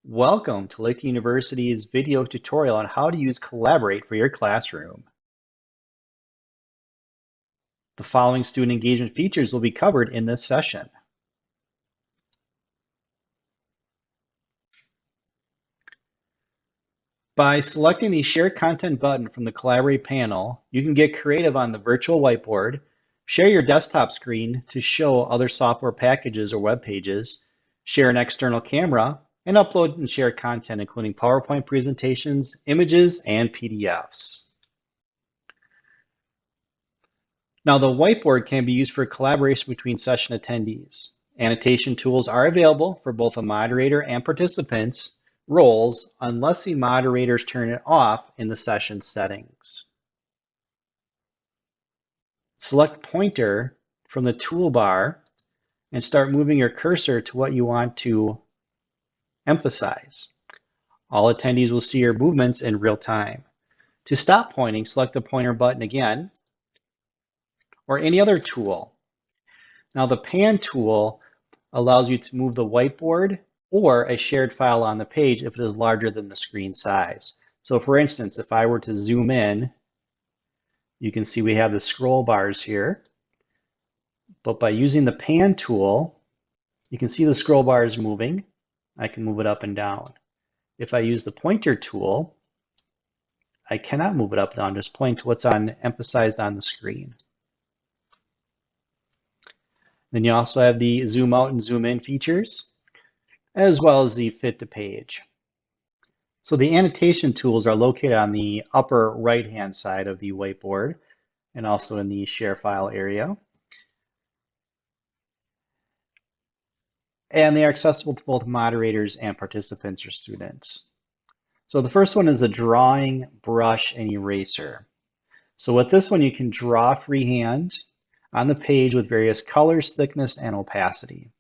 Welcome to Lake University's video tutorial on how to use Collaborate for your classroom. The following student engagement features will be covered in this session. By selecting the Share Content button from the Collaborate panel, you can get creative on the virtual whiteboard, share your desktop screen to show other software packages or web pages, share an external camera, and upload and share content including PowerPoint presentations, images, and PDFs. Now, the whiteboard can be used for collaboration between session attendees. Annotation tools are available for both a moderator and participants' roles unless the moderators turn it off in the session settings. Select Pointer from the toolbar and start moving your cursor to what you want to emphasize. All attendees will see your movements in real time. To stop pointing, select the pointer button again, or any other tool. Now the pan tool allows you to move the whiteboard or a shared file on the page if it is larger than the screen size. So for instance, if I were to zoom in, you can see we have the scroll bars here. But by using the pan tool, you can see the scroll bars moving. I can move it up and down. If I use the pointer tool, I cannot move it up and down, just point to what's emphasized on the screen. Then you also have the zoom out and zoom in features, as well as the fit to page. So the annotation tools are located on the upper right-hand side of the whiteboard and also in the share file area. And they are accessible to both moderators and participants or students. So the first one is a drawing, brush, and eraser. So with this one, you can draw freehand on the page with various colors, thickness, and opacity.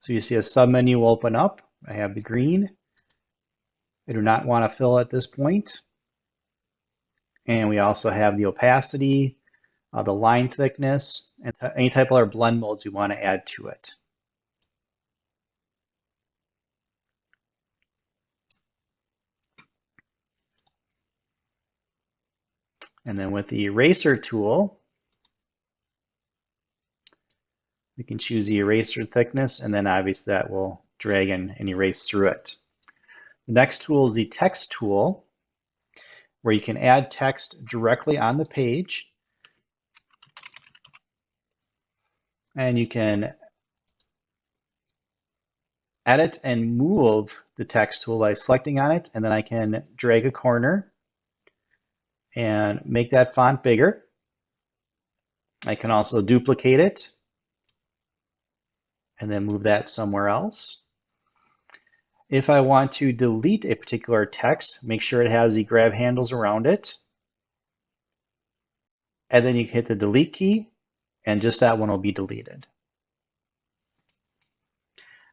So you see a submenu will open up. I have the green. I do not want to fill at this point. And we also have the opacity, the line thickness, and any type of other blend modes we want to add to it. And then with the eraser tool, we can choose the eraser thickness, and then obviously that will drag and erase through it. The next tool is the text tool, where you can add text directly on the page. And you can edit and move the text tool by selecting on it, and then I can drag a corner and make that font bigger. I can also duplicate it and then move that somewhere else. If I want to delete a particular text, make sure it has the grab handles around it. And then you can hit the delete key, and just that one will be deleted.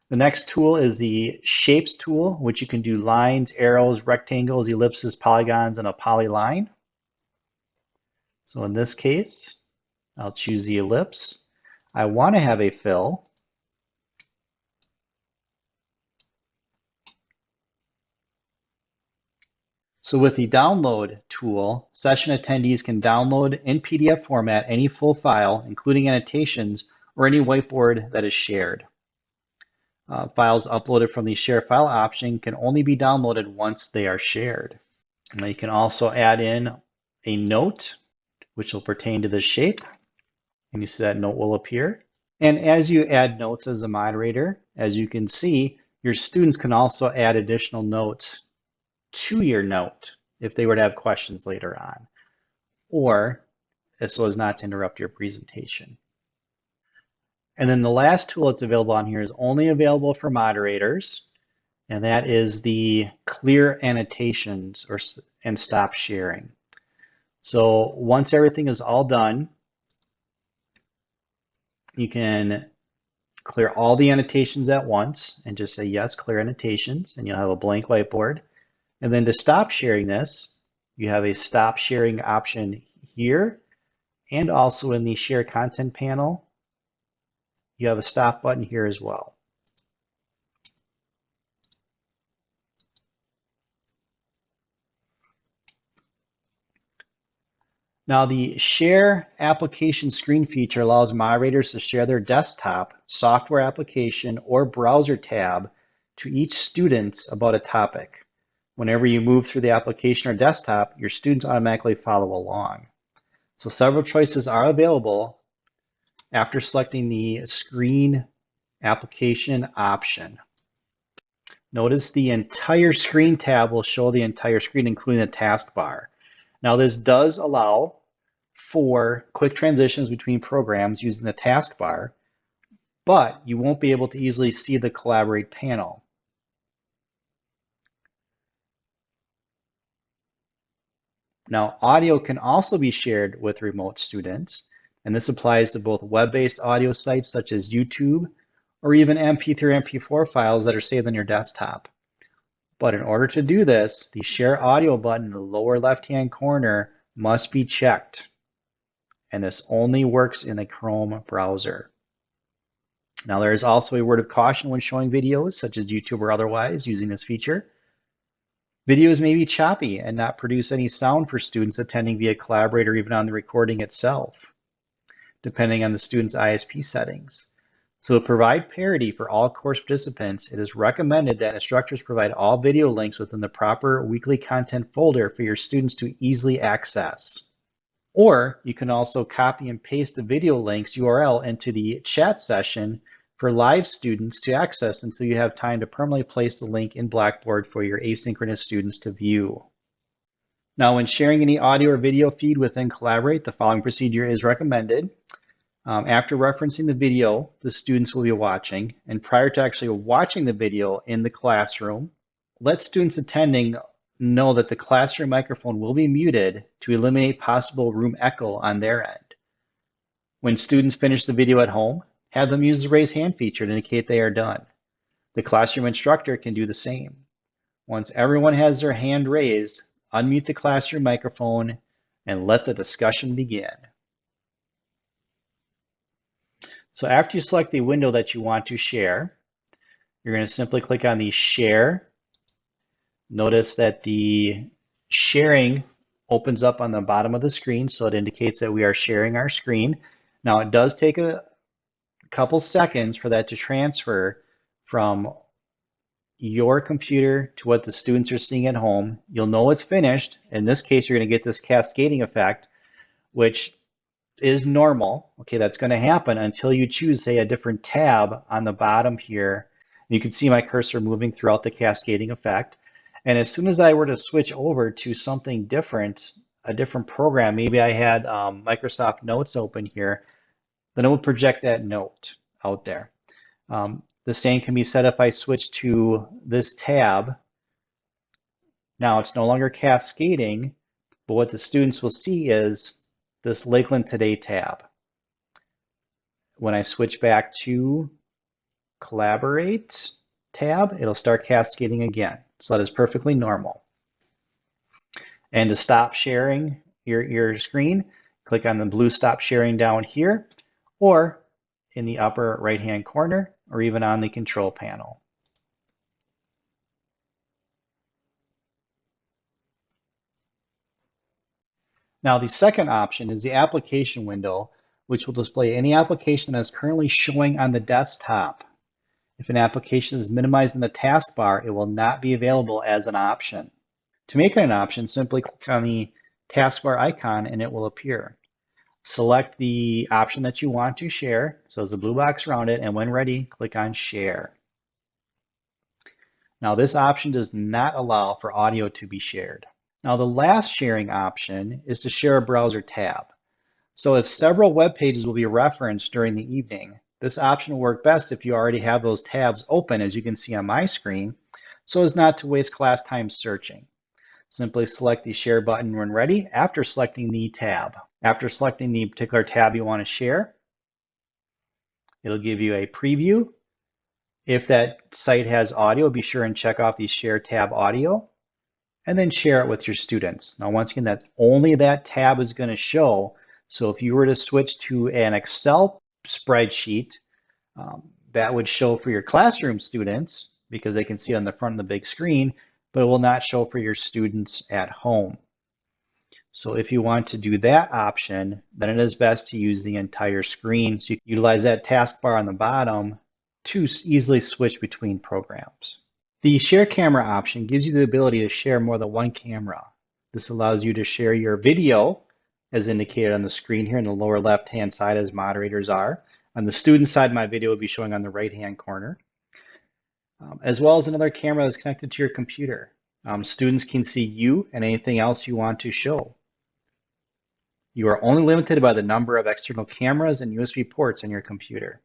The next tool is the Shapes tool, which you can do lines, arrows, rectangles, ellipses, polygons, and a polyline. So in this case, I'll choose the ellipse. I want to have a fill. So with the download tool, session attendees can download in PDF format any full file, including annotations or any whiteboard that is shared. Files uploaded from the share file option can only be downloaded once they are shared. And you can also add in a note, which will pertain to the shape. And you see that note will appear. And as you add notes as a moderator, as you can see, your students can also add additional notes to your note if they were to have questions later on, or so as not to interrupt your presentation. And then the last tool that's available on here is only available for moderators, and that is the clear annotations and stop sharing. So once everything is all done, you can clear all the annotations at once and just say yes, clear annotations, and you'll have a blank whiteboard. And then to stop sharing this, you have a stop sharing option here, and also in the share content panel, you have a stop button here as well. Now, the Share Application Screen feature allows moderators to share their desktop, software application, or browser tab to each student about a topic. Whenever you move through the application or desktop, your students automatically follow along. So several choices are available after selecting the Screen Application option. Notice the entire screen tab will show the entire screen, including the taskbar. Now, this does allow for quick transitions between programs using the taskbar, but you won't be able to easily see the Collaborate panel. Now, audio can also be shared with remote students, and this applies to both web-based audio sites such as YouTube or even MP3 or MP4 files that are saved on your desktop. But in order to do this, the Share Audio button in the lower left-hand corner must be checked, and this only works in the Chrome browser. Now, there is also a word of caution when showing videos, such as YouTube or otherwise, using this feature. Videos may be choppy and not produce any sound for students attending via Collaborate or even on the recording itself, depending on the student's ISP settings. So to provide parity for all course participants, it is recommended that instructors provide all video links within the proper weekly content folder for your students to easily access. Or you can also copy and paste the video links URL into the chat session for live students to access until you have time to permanently place the link in Blackboard for your asynchronous students to view. Now, when sharing any audio or video feed within Collaborate, the following procedure is recommended. After referencing the video the students will be watching, and prior to actually watching the video in the classroom, let students attending know that the classroom microphone will be muted to eliminate possible room echo on their end. When students finish the video at home, have them use the raise hand feature to indicate they are done. The classroom instructor can do the same. Once everyone has their hand raised, unmute the classroom microphone and let the discussion begin. So after you select the window that you want to share, you're going to simply click on the Share. Notice that the sharing opens up on the bottom of the screen, so it indicates that we are sharing our screen. Now, it does take a couple seconds for that to transfer from your computer to what the students are seeing at home. You'll know it's finished. In this case, you're going to get this cascading effect, which is normal. Okay, that's going to happen until you choose, say, a different tab on the bottom here. You can see my cursor moving throughout the cascading effect. And as soon as I were to switch over to something different, a different program, maybe I had Microsoft Notes open here, then it will project that note out there. The same can be said if I switch to this tab. Now it's no longer cascading, but what the students will see is this Lakeland Today tab. When I switch back to Collaborate tab, it'll start cascading again. So that is perfectly normal. And to stop sharing your screen, click on the blue Stop Sharing down here, or in the upper right-hand corner, or even on the control panel. Now, the second option is the application window, which will display any application that is currently showing on the desktop. If an application is minimized in the taskbar, it will not be available as an option. To make it an option, simply click on the taskbar icon and it will appear. Select the option that you want to share, so there's a blue box around it, and when ready, click on Share. Now, this option does not allow for audio to be shared. Now, the last sharing option is to share a browser tab. So if several web pages will be referenced during the evening, this option will work best if you already have those tabs open, as you can see on my screen, so as not to waste class time searching. Simply select the Share button when ready after selecting the tab. After selecting the particular tab you want to share, it'll give you a preview. If that site has audio, be sure and check off the Share tab audio, and then share it with your students. Now, once again, that's only that tab is going to show. So if you were to switch to an Excel spreadsheet, that would show for your classroom students because they can see it on the front of the big screen, but it will not show for your students at home. So if you want to do that option, then it is best to use the entire screen. So you can utilize that taskbar on the bottom to easily switch between programs. The share camera option gives you the ability to share more than one camera. This allows you to share your video, as indicated on the screen here in the lower left-hand side as moderators are. On the student side, my video will be showing on the right-hand corner, as well as another camera that's connected to your computer. Students can see you and anything else you want to show. You are only limited by the number of external cameras and USB ports on your computer.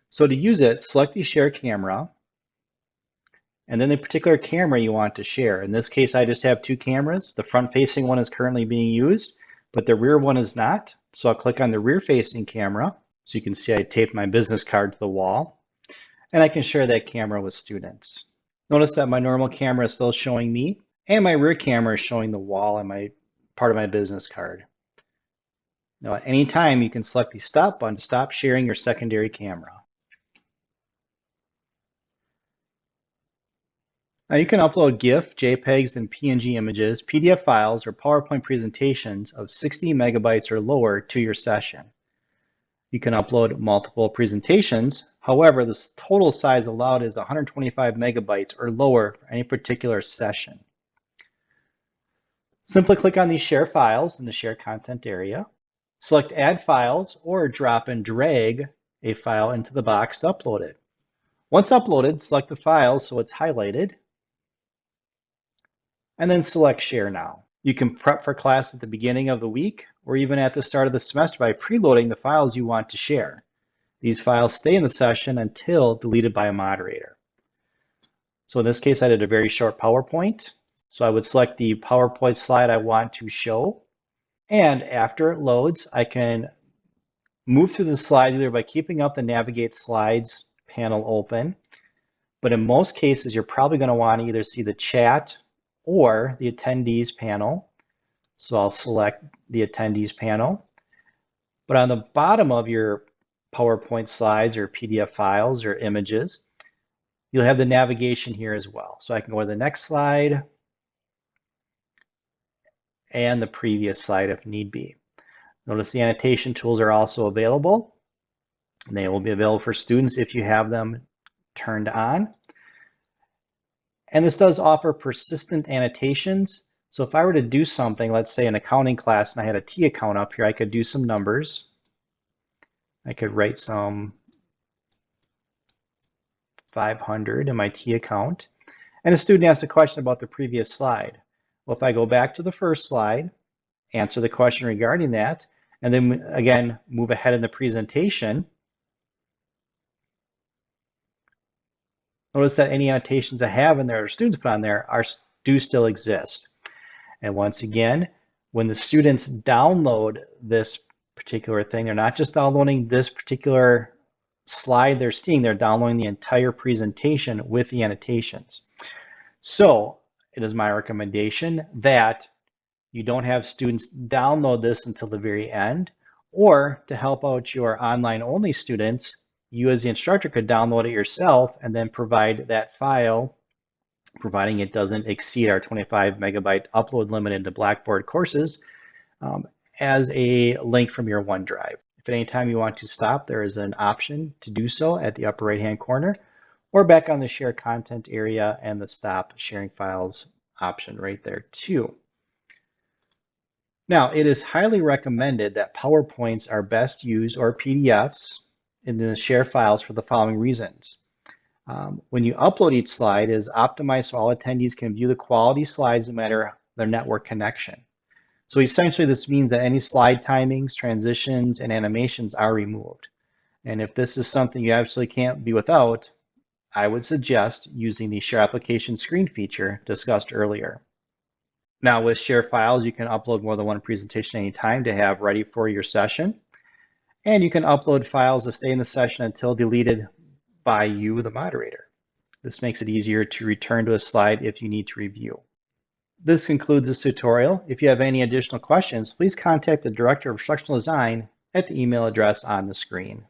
So to use it, select the share camera, and then the particular camera you want to share. In this case, I just have two cameras. The front-facing one is currently being used, but the rear one is not. So I'll click on the rear-facing camera. So you can see I taped my business card to the wall, and I can share that camera with students. Notice that my normal camera is still showing me, and my rear camera is showing the wall and my part of my business card. Now, at any time, you can select the stop button to stop sharing your secondary camera. Now you can upload GIF, JPEGs, and PNG images, PDF files, or PowerPoint presentations of 60 megabytes or lower to your session. You can upload multiple presentations. However, the total size allowed is 125 megabytes or lower for any particular session. Simply click on these share files in the share content area. Select add files or drop and drag a file into the box to upload it. Once uploaded, select the file so it's highlighted, and then select Share Now. You can prep for class at the beginning of the week or even at the start of the semester by preloading the files you want to share. These files stay in the session until deleted by a moderator. So in this case, I did a very short PowerPoint. So I would select the PowerPoint slide I want to show. And after it loads, I can move through the slide either by keeping up the Navigate Slides panel open. But in most cases, you're probably going to want to either see the chat or the attendees panel. So I'll select the attendees panel. But on the bottom of your PowerPoint slides or PDF files or images, you'll have the navigation here as well. So I can go to the next slide and the previous slide if need be. Notice the annotation tools are also available. And they will be available for students if you have them turned on. And this does offer persistent annotations. So if I were to do something, let's say an accounting class, and I had a T account up here, I could do some numbers. I could write some 500 in my T account. And a student asks a question about the previous slide. Well, if I go back to the first slide, answer the question regarding that, and then again, move ahead in the presentation, notice that any annotations I have in there or students put on there do still exist. And once again, when the students download this particular thing, they're not just downloading this particular slide they're seeing, they're downloading the entire presentation with the annotations. So it is my recommendation that you don't have students download this until the very end, or to help out your online only students, you as the instructor could download it yourself and then provide that file, providing it doesn't exceed our 25 megabyte upload limit into Blackboard courses, as a link from your OneDrive. If at any time you want to stop, there is an option to do so at the upper right hand corner, or back on the share content area and the stop sharing files option right there too. Now, it is highly recommended that PowerPoints are best used, or PDFs, in the share files for the following reasons. When you upload each slide, it is optimized so all attendees can view the quality slides no matter their network connection. So essentially this means that any slide timings, transitions, and animations are removed. And if this is something you absolutely can't be without, I would suggest using the Share Application Screen feature discussed earlier. Now with share files, you can upload more than one presentation anytime to have ready for your session. And you can upload files that stay in the session until deleted by you, the moderator. This makes it easier to return to a slide if you need to review. This concludes this tutorial. If you have any additional questions, please contact the Director of Instructional Design at the email address on the screen.